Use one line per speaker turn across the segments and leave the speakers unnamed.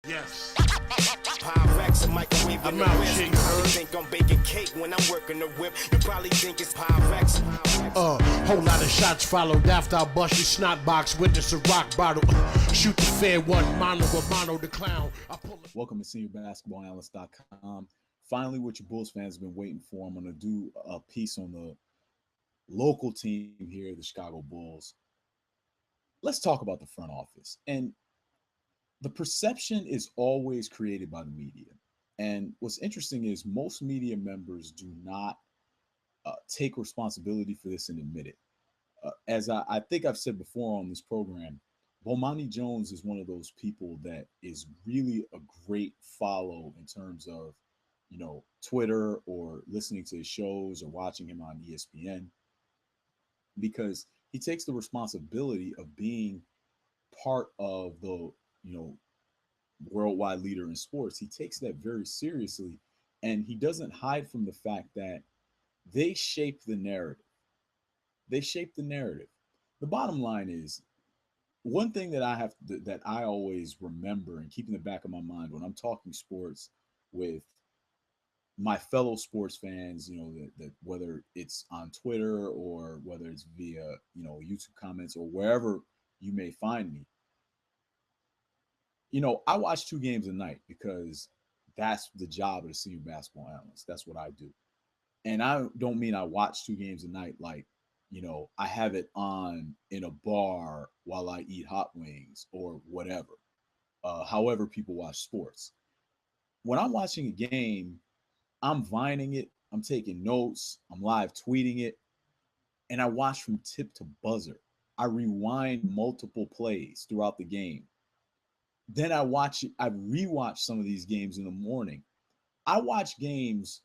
Yes.
Pyrex, a microwave in
I'm
the
out
whip.
here,
You
you
probably
heard?
think I'm baking cake when I'm working the whip. You probably think it's Pyrex.
Whole lot of shots followed after I bust your snot box. Witness a rock bottle. Shoot the fair one, mono the clown.
Welcome to SeniorBasketballAnalyst.com. Finally, what your Bulls fans have been waiting for. I'm going to do a piece on the local team here, the Chicago Bulls. Let's talk about the front office. And the perception is always created by the media. And what's interesting is most media members do not take responsibility for this and admit it. As I think I've said before on this program, Bomani Jones is one of those people that is really a great follow in terms of, Twitter or listening to his shows or watching him on ESPN, because he takes the responsibility of being part of the, worldwide leader in sports. He takes that very seriously, and he doesn't hide from the fact that they shape the narrative. They shape the narrative. The bottom line is, one thing that that I always remember and keep in the back of my mind when I'm talking sports with my fellow sports fans, that whether it's on Twitter or whether it's via, YouTube comments or wherever you may find me, I watch 2 games a night because that's the job of the senior basketball analyst. That's what I do. And I don't mean I watch 2 games a night like, I have it on in a bar while I eat hot wings or whatever, however people watch sports. When I'm watching a game, I'm vining it, I'm taking notes, I'm live tweeting it, and I watch from tip to buzzer. I rewind multiple plays throughout the game. Then I rewatch some of these games in the morning. I watch games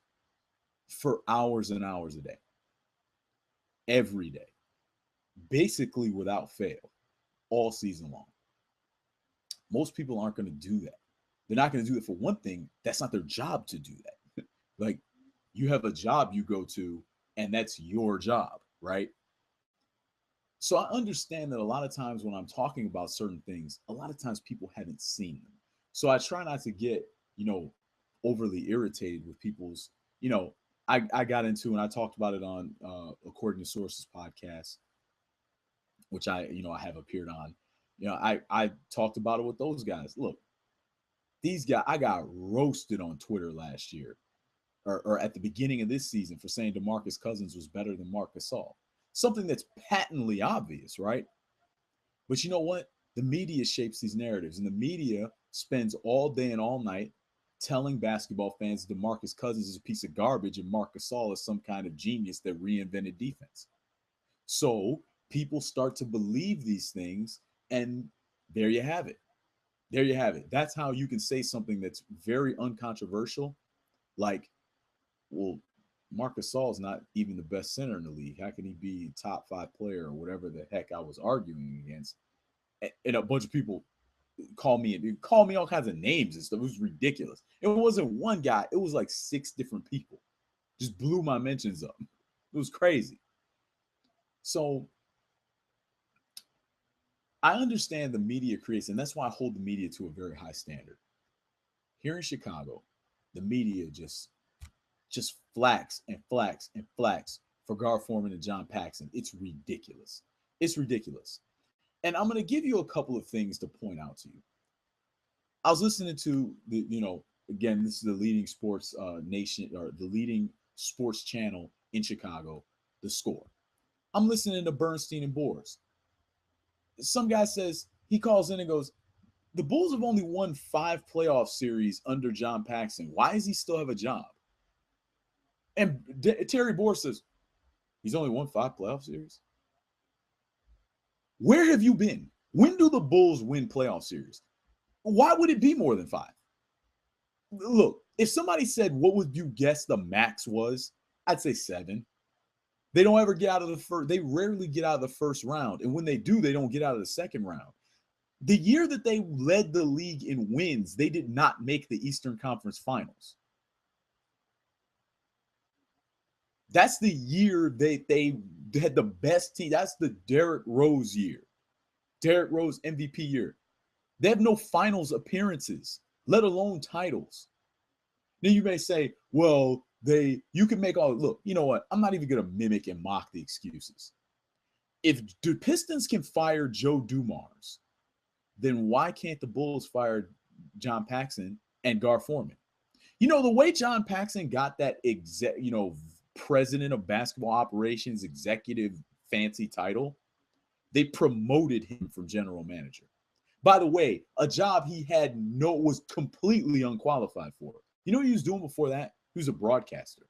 for hours and hours a day, every day, basically without fail, all season long. Most people aren't going to do that. They're not going to do it. For one thing, that's not their job to do that. Like, you have a job you go to, and that's your job, right? So I understand that a lot of times when I'm talking about certain things, a lot of times people haven't seen them. So I try not to get, overly irritated with people's, I got into, and I talked about it on According to Sources podcast, which I have appeared on. I talked about it with those guys. Look, these guys, I got roasted on Twitter last year or at the beginning of this season for saying DeMarcus Cousins was better than Marc Gasol. Something that's patently obvious, right? But you know what? The media shapes these narratives, and the media spends all day and all night telling basketball fans DeMarcus Cousins is a piece of garbage and Marc Gasol is some kind of genius that reinvented defense. So people start to believe these things, and there you have it. There you have it. That's how you can say something that's very uncontroversial, like, well, Marc Gasol is not even the best center in the league. How can he be top 5 player or whatever the heck I was arguing against? And a bunch of people call me all kinds of names and stuff. It was ridiculous. It wasn't one guy. It was like 6 different people. Just blew my mentions up. It was crazy. So I understand the media creates, and that's why I hold the media to a very high standard. Here in Chicago, the media just flacks and flacks and flacks for Gar Foreman and John Paxson. It's ridiculous. It's ridiculous. And I'm going to give you a couple of things to point out to you. I was listening to again, this is the leading sports nation, or the leading sports channel in Chicago, The Score. I'm listening to Bernstein and Boers. Some guy says, he calls in and goes, the Bulls have only won 5 playoff series under John Paxson. Why does he still have a job? And Terry Boer says, he's only won 5 playoff series. Where have you been? When do the Bulls win playoff series? Why would it be more than 5? Look, if somebody said, what would you guess the max was? I'd say 7. They don't ever get out of the first. They rarely get out of the first round. And when they do, they don't get out of the second round. The year that they led the league in wins, they did not make the Eastern Conference Finals. That's the year they had the best team. That's the Derrick Rose year. Derrick Rose MVP year. They have no finals appearances. let alone titles. Then you may say, well, you can make all, look, you know what? I'm not even going to mimic and mock the excuses. If the Pistons can fire Joe Dumars, then why can't the Bulls fire John Paxson and Gar Foreman? You know, the way John Paxson got that president of basketball operations, executive fancy title, they promoted him from general manager. By the way, a job he was completely unqualified for. You know what he was doing before that? He was a broadcaster.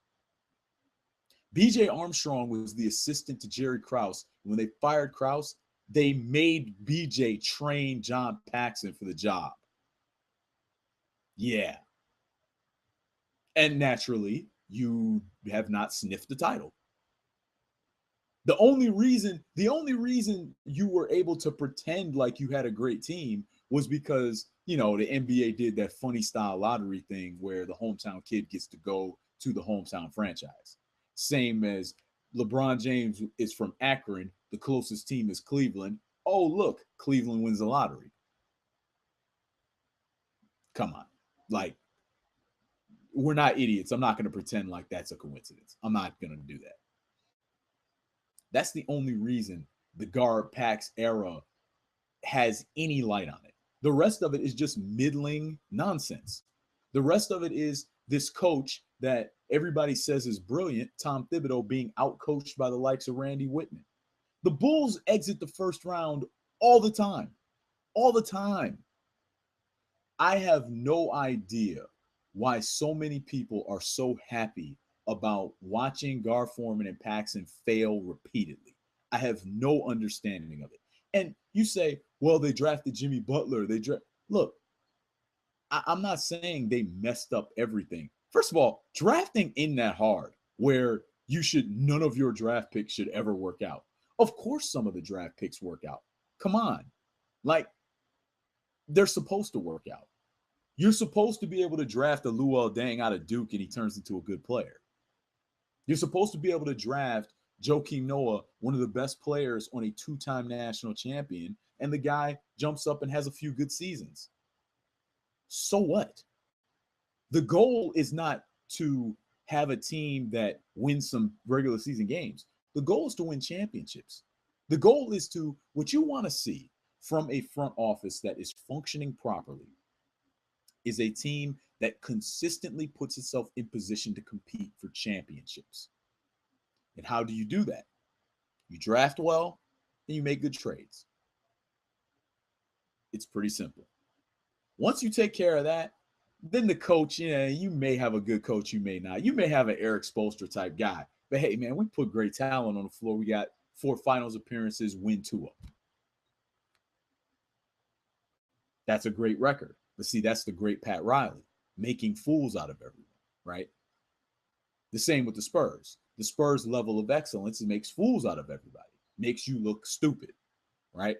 BJ Armstrong was the assistant to Jerry Krause. When they fired Krause, they made BJ train John Paxson for the job. Yeah. And naturally, you have not sniffed the title. The only reason you were able to pretend like you had a great team was because, the NBA did that funny style lottery thing where the hometown kid gets to go to the hometown franchise. Same as LeBron James is from Akron. The closest team is Cleveland. Oh, look, Cleveland wins the lottery. Come on. Like, we're not idiots. I'm not going to pretend like that's a coincidence. I'm not going to do that. That's the only reason the Guard Pax era has any light on it. The rest of it is just middling nonsense. The rest of it is this coach that everybody says is brilliant, Tom Thibodeau, being outcoached by the likes of Randy Whitman. The Bulls exit the first round all the time. All the time. I have no idea why so many people are so happy about watching Gar Foreman and Paxson fail repeatedly. I have no understanding of it. And you say, well, they drafted Jimmy Butler. Look, I'm not saying they messed up everything. First of all, drafting ain't that hard where none of your draft picks should ever work out. Of course, some of the draft picks work out. Come on. Like, they're supposed to work out. You're supposed to be able to draft a Luol Deng out of Duke and he turns into a good player. You're supposed to be able to draft Joakim Noah, one of the best players on a 2-time national champion, and the guy jumps up and has a few good seasons. So what? The goal is not to have a team that wins some regular season games. The goal is to win championships. The goal is what you want to see from a front office that is functioning properly is a team that consistently puts itself in position to compete for championships. And how do you do that? You draft well and you make good trades. It's pretty simple. Once you take care of that, then the coach, you may have a good coach, you may not. You may have an Eric Spoelstra type guy. But hey, man, we put great talent on the floor. We got 4 finals appearances, win 2 of them. That's a great record. But see, that's the great Pat Riley, making fools out of everyone, right? The same with the Spurs. The Spurs level of excellence makes fools out of everybody, makes you look stupid, right?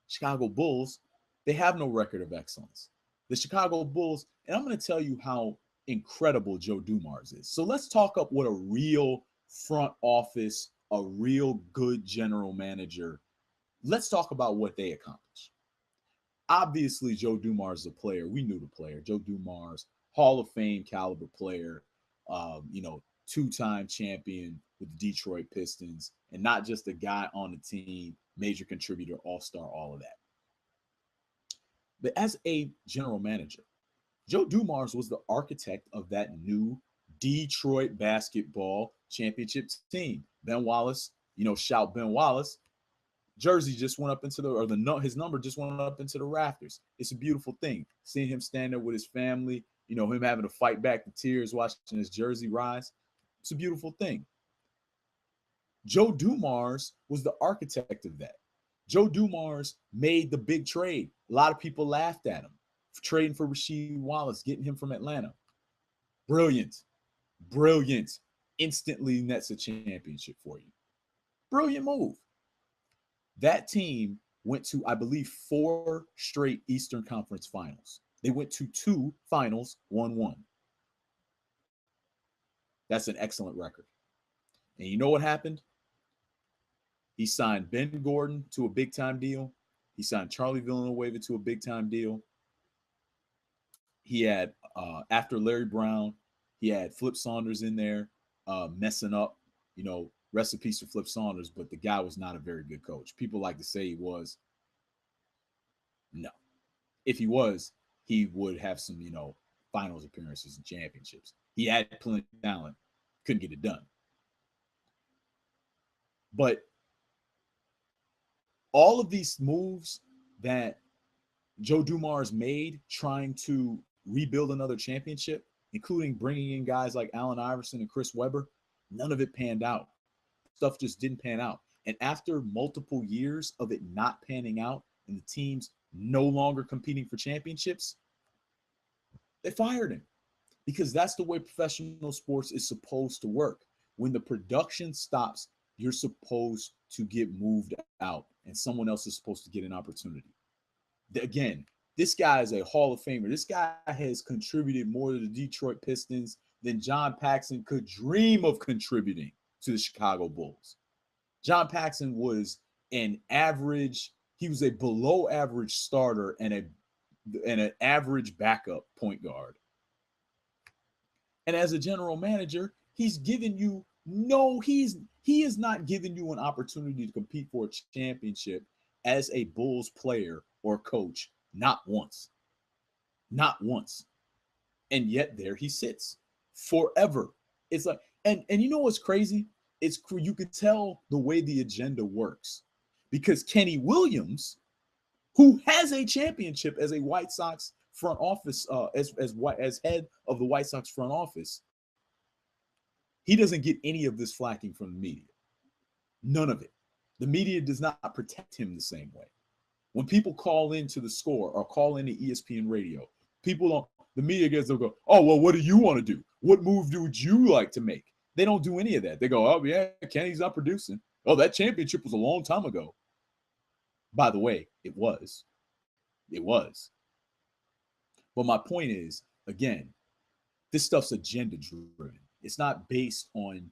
Chicago Bulls, they have no record of excellence. The Chicago Bulls, and I'm going to tell you how incredible Joe Dumars is. So let's talk up what a real front office, a real good general manager, let's talk about what they accomplish. Obviously, Joe Dumars is a player. We knew the player. Joe Dumars, Hall of Fame caliber player, 2-time champion with the Detroit Pistons, and not just a guy on the team, major contributor, all-star, all of that. But as a general manager, Joe Dumars was the architect of that new Detroit basketball championship team. Ben Wallace, shout Ben Wallace. Jersey just went up into his number just went up into the rafters. It's a beautiful thing. Seeing him stand there with his family, him having to fight back the tears, watching his jersey rise. It's a beautiful thing. Joe Dumars was the architect of that. Joe Dumars made the big trade. A lot of people laughed at him for trading for Rasheed Wallace, getting him from Atlanta. Brilliant. Instantly nets a championship for you. Brilliant move. That team went to, I believe, 4 straight Eastern Conference finals. They went to 2 finals, 1-1. That's an excellent record. And you know what happened? He signed Ben Gordon to a big-time deal. He signed Charlie Villanueva to a big-time deal. He had after Larry Brown, he had Flip Saunders in there messing up. You know, rest in peace to Flip Saunders, but the guy was not a very good coach. People like to say he was. No, if he was, he would have some, you know, finals appearances and championships. He had plenty of talent, couldn't get it done. But all of these moves that Joe Dumars made trying to rebuild another championship, including bringing in guys like Allen Iverson and Chris Webber, none of it panned out. Stuff just didn't pan out. And after multiple years of it not panning out and the teams no longer competing for championships, they fired him because that's the way professional sports is supposed to work. When the production stops, you're supposed to get moved out and someone else is supposed to get an opportunity. Again, this guy is a Hall of Famer. This guy has contributed more to the Detroit Pistons than John Paxson could dream of contributing to the Chicago Bulls. John Paxson was an average, he was a below average starter and an average backup point guard. And as a general manager, he's given you he is not giving you an opportunity to compete for a championship as a Bulls player or coach, not once. Not once. And yet there he sits forever. It's like, and you know what's crazy? It's you can tell the way the agenda works because Kenny Williams, who has a championship as a White Sox front office, as head of the White Sox front office, he doesn't get any of this flacking from the media. None of it. The media does not protect him the same way. When people call into the Score or call into ESPN radio, people don't, the media guys will go, oh, well, what do you want to do? What move would you like to make? They don't do any of that. They go, oh, yeah, Kenny's not producing. Oh, that championship was a long time ago. By the way, it was. It was. But my point is, again, this stuff's agenda driven. It's not based on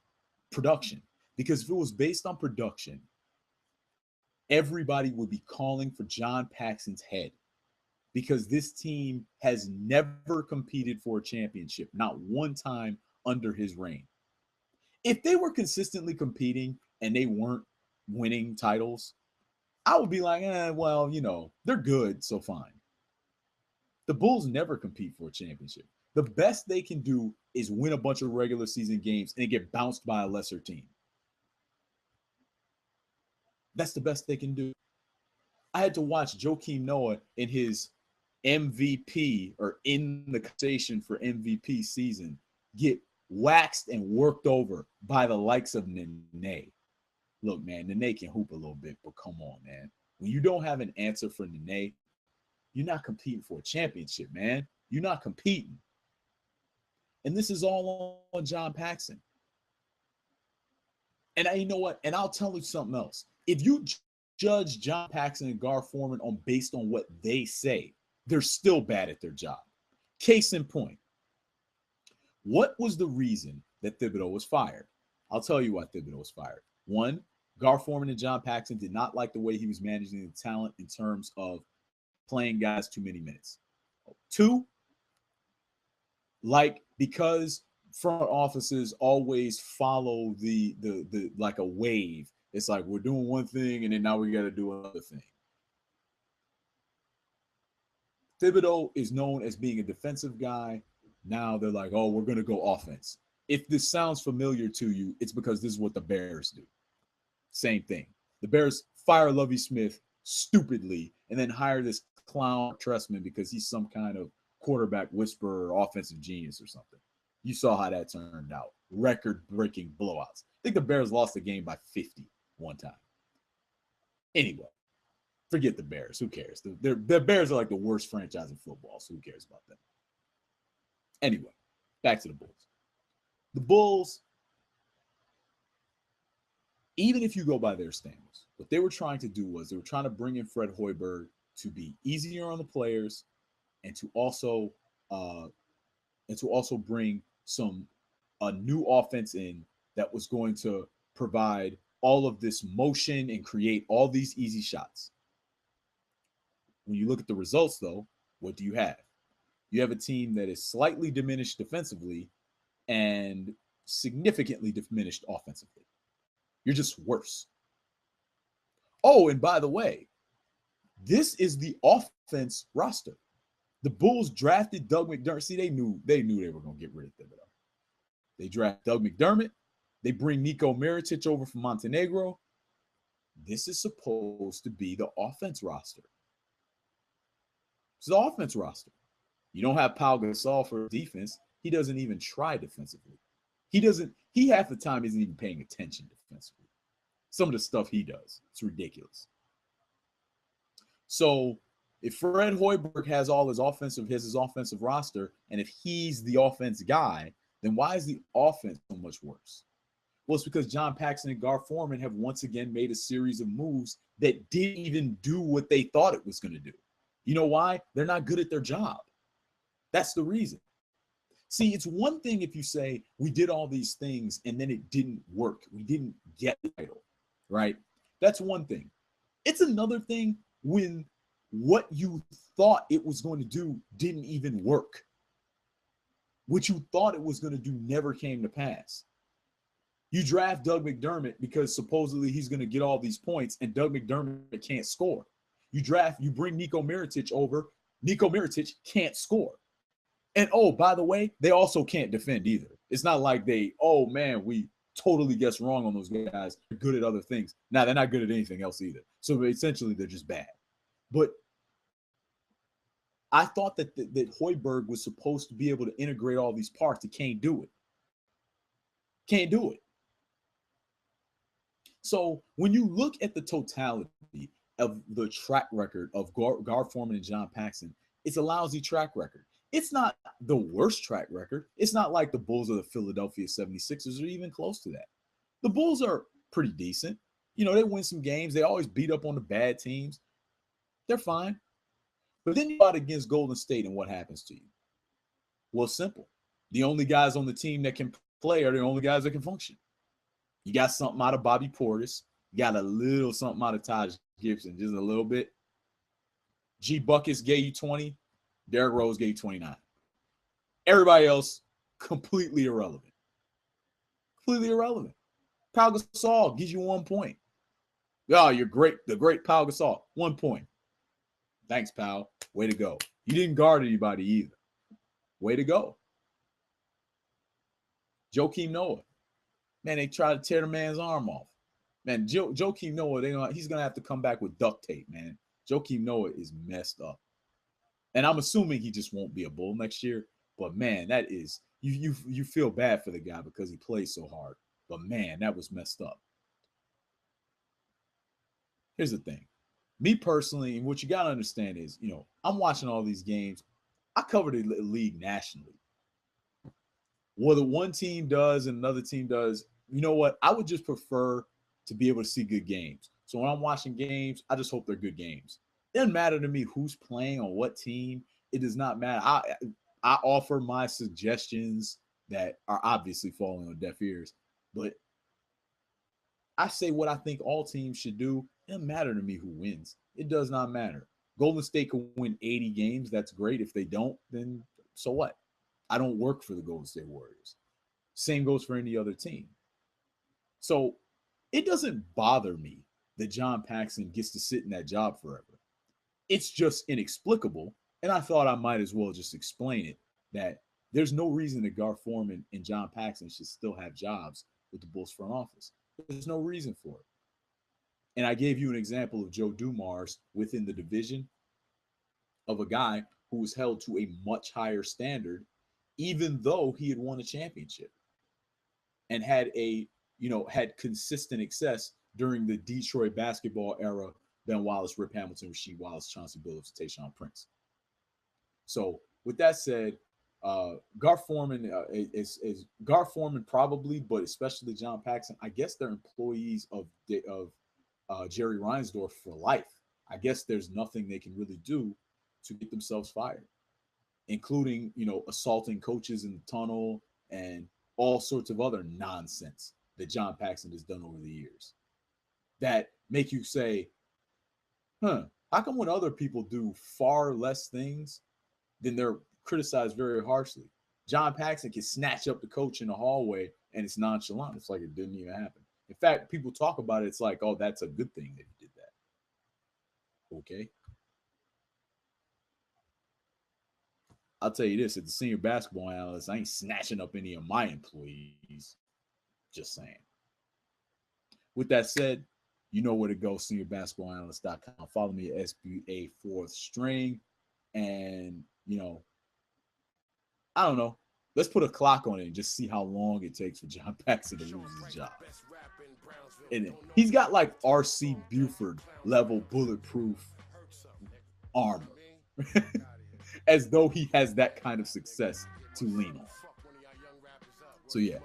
production. Because if it was based on production, everybody would be calling for John Paxson's head because this team has never competed for a championship, not one time under his reign. If they were consistently competing and they weren't winning titles, I would be like, well, you know, they're good, so fine. The Bulls never compete for a championship. The best they can do is win a bunch of regular season games and get bounced by a lesser team. That's the best they can do. I had to watch Joakim Noah in his MVP or in the conversation for MVP season get waxed and worked over by the likes of Nene. Look, man, Nene can hoop a little bit, but come on, man. When you don't have an answer for Nene, you're not competing for a championship, man. You're not competing. And this is all on John Paxson. And you know what? And I'll tell you something else. If you judge John Paxson and Gar Foreman based on what they say, they're still bad at their job. Case in point, what was the reason that Thibodeau was fired? I'll tell you why Thibodeau was fired. One, Gar Foreman and John Paxson did not like the way he was managing the talent in terms of playing guys too many minutes. Two, because front offices always follow the like a wave. It's like we're doing one thing and then now we got to do another thing. Thibodeau is known as being a defensive guy. Now they're like, oh, we're going to go offense. If this sounds familiar to you, it's because this is what the Bears do. Same thing. The Bears fire Lovie Smith stupidly and then hire this clown Trestman because he's some kind of quarterback whisperer or offensive genius or something. You saw how that turned out. Record-breaking blowouts. I think the Bears lost the game by 50 one time. Anyway, forget the Bears. Who cares? The Bears are like the worst franchise in football, so who cares about them? Anyway, back to the Bulls. The Bulls, even if you go by their standards, what they were trying to do was they were trying to bring in Fred Hoiberg to be easier on the players and to also bring a new offense in that was going to provide all of this motion and create all these easy shots. When you look at the results, though, what do you have? You have a team that is slightly diminished defensively and significantly diminished offensively. You're just worse. Oh, and by the way, this is the offense roster. The Bulls drafted Doug McDermott. See, they knew they were going to get rid of Thibodeau. They draft Doug McDermott. They bring Nico Mirotic over from Montenegro. This is supposed to be the offense roster. It's the offense roster. You don't have Pau Gasol for defense. He doesn't even try defensively. He half the time isn't even paying attention defensively. Some of the stuff he does, it's ridiculous. So if Fred Hoiberg has all his offensive roster, and if he's the offense guy, then why is the offense so much worse? Well, it's because John Paxson and Gar Foreman have once again made a series of moves that didn't even do what they thought it was going to do. You know why? They're not good at their job. That's the reason. See, it's one thing if you say we did all these things and then it didn't work. We didn't get the title, right? That's one thing. It's another thing when what you thought it was going to do didn't even work. What you thought it was going to do never came to pass. You draft Doug McDermott because supposedly he's going to get all these points, and Doug McDermott can't score. You bring Nico Mirotic over. Nico Mirotic can't score. And oh, by the way, they also can't defend either. It's not like we totally guessed wrong on those guys. They're good at other things. Now, they're not good at anything else either. So essentially, they're just bad. But I thought that Hoiberg was supposed to be able to integrate all these parts. He can't do it. Can't do it. So when you look at the totality of the track record of Gar Foreman and John Paxson, it's a lousy track record. It's not the worst track record. It's not like the Bulls or the Philadelphia 76ers or even close to that. The Bulls are pretty decent. You know, they win some games. They always beat up on the bad teams. They're fine. But then you go out against Golden State and what happens to you? Well, simple. The only guys on the team that can play are the only guys that can function. You got something out of Bobby Portis. You got a little something out of Taj Gibson, just a little bit. G Buckets gave you 20. Derrick Rose gave you 29. Everybody else, completely irrelevant. Completely irrelevant. Pau Gasol gives you 1 point. Oh, you're great. The great Pau Gasol, 1 point. Thanks, pal. Way to go. You didn't guard anybody either. Way to go. Joakim Noah. Man, they tried to tear the man's arm off. Man, Joakim Noah, he's going to have to come back with duct tape, man. Joakim Noah is messed up. And I'm assuming he just won't be a Bull next year. But, man, that is – you feel bad for the guy because he plays so hard. But, man, that was messed up. Here's the thing. Me personally, and what you got to understand is, you know, I'm watching all these games. I cover the league nationally. Whether one team does and another team does, you know what? I would just prefer to be able to see good games. So when I'm watching games, I just hope they're good games. It doesn't matter to me who's playing on what team. It does not matter. I offer my suggestions that are obviously falling on deaf ears, but I say what I think all teams should do. It doesn't matter to me who wins. It does not matter. Golden State can win 80 games. That's great. If they don't, then so what? I don't work for the Golden State Warriors. Same goes for any other team. So it doesn't bother me that John Paxson gets to sit in that job forever. It's just inexplicable. And I thought I might as well just explain it, that there's no reason that Gar Foreman and John Paxson should still have jobs with the Bulls front office. There's no reason for it. And I gave you an example of Joe Dumars within the division of a guy who was held to a much higher standard, even though he had won a championship and had consistent success during the Detroit basketball era. Ben Wallace, Rip Hamilton, Rasheed Wallace, Chauncey Billups, Tayshaun Prince. So with that said, Gar Foreman is Gar Foreman probably, but especially John Paxson. I guess they're employees of Jerry Reinsdorf for life. I guess there's nothing they can really do to get themselves fired, including, assaulting coaches in the tunnel and all sorts of other nonsense that John Paxson has done over the years that make you say, how come when other people do far less things than their criticized very harshly. John Paxson can snatch up the coach in the hallway and it's nonchalant. It's like it didn't even happen. In fact, people talk about it. It's like, oh, that's a good thing that he did that. Okay. I'll tell you this, as the senior basketball analyst, I ain't snatching up any of my employees. Just saying. With that said, you know where to go, seniorbasketballanalyst.com. Follow me at SBA Fourth String. And, you know, I don't know. Let's put a clock on it and just see how long it takes for John Paxson to lose his job. And he's got like R.C. Buford level bulletproof armor. As though he has that kind of success to lean on. So yeah,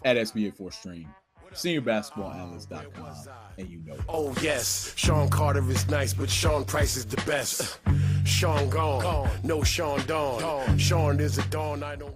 at SBA 4 String, seniorbasketballanalyst.com, and you know.
Oh yes, Sean Carter is nice, but Sean Price is the best. Sean gone, no Sean Dawn. Sean is a dawn I don't.